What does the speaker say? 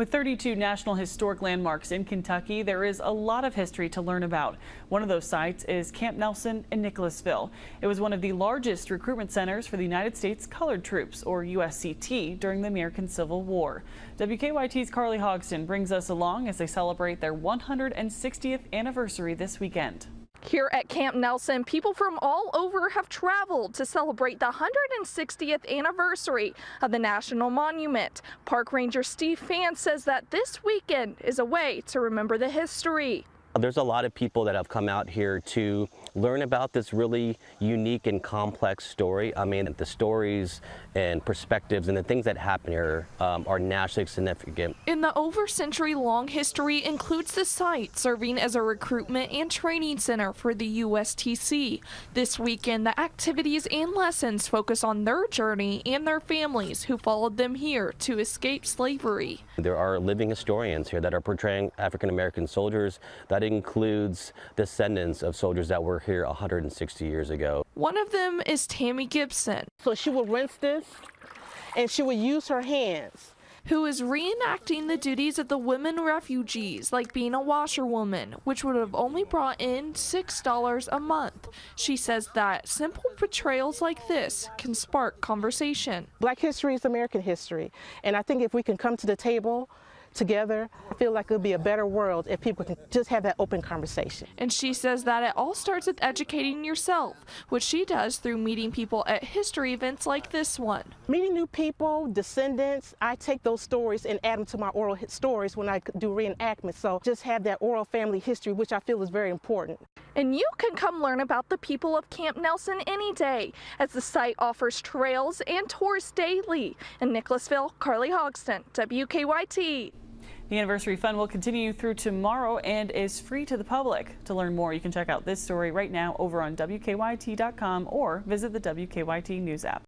With 32 National Historic Landmarks in Kentucky, there is a lot of history to learn about. One of those sites is Camp Nelson in Nicholasville. It was one of the largest recruitment centers for the United States Colored Troops, or USCT, during the American Civil War. WKYT's Carly Hogston brings us along as they celebrate their 160th anniversary this weekend. Here at Camp Nelson, people from all over have traveled to celebrate the 160th anniversary of the National Monument. Park Ranger Steve Fan says that this weekend is a way to remember the history. There's a lot of people that have come out here to learn about this really unique and complex story. I mean, the stories and perspectives and the things that happen here are nationally significant. In the over-century-long history includes the site serving as a recruitment and training center for the USTC. This weekend, the activities and lessons focus on their journey and their families who followed them here to escape slavery. There are living historians here that are portraying African-American soldiers. That includes descendants of soldiers that were here 160 years ago. One of them is Tammy Gibson. So she would rinse this and she would use her hands. Who is reenacting the duties of the women refugees, like being a washerwoman, which would have only brought in $6 a month. She says that simple portrayals like this can spark conversation. Black history is American history, and I think if we can come to the table together, I feel like it'll be a better world if people can just have that open conversation. And she says that it all starts with educating yourself, which she does through meeting people at history events like this one. Meeting new people, descendants, I take those stories and add them to my oral stories when I do reenactments. So just have that oral family history, which I feel is very important. And you can come learn about the people of Camp Nelson any day, as the site offers trails and tours daily. In Nicholasville, Carly Hogston, WKYT. The anniversary fun will continue through tomorrow and is free to the public. To learn more, you can check out this story right now over on WKYT.com or visit the WKYT News app.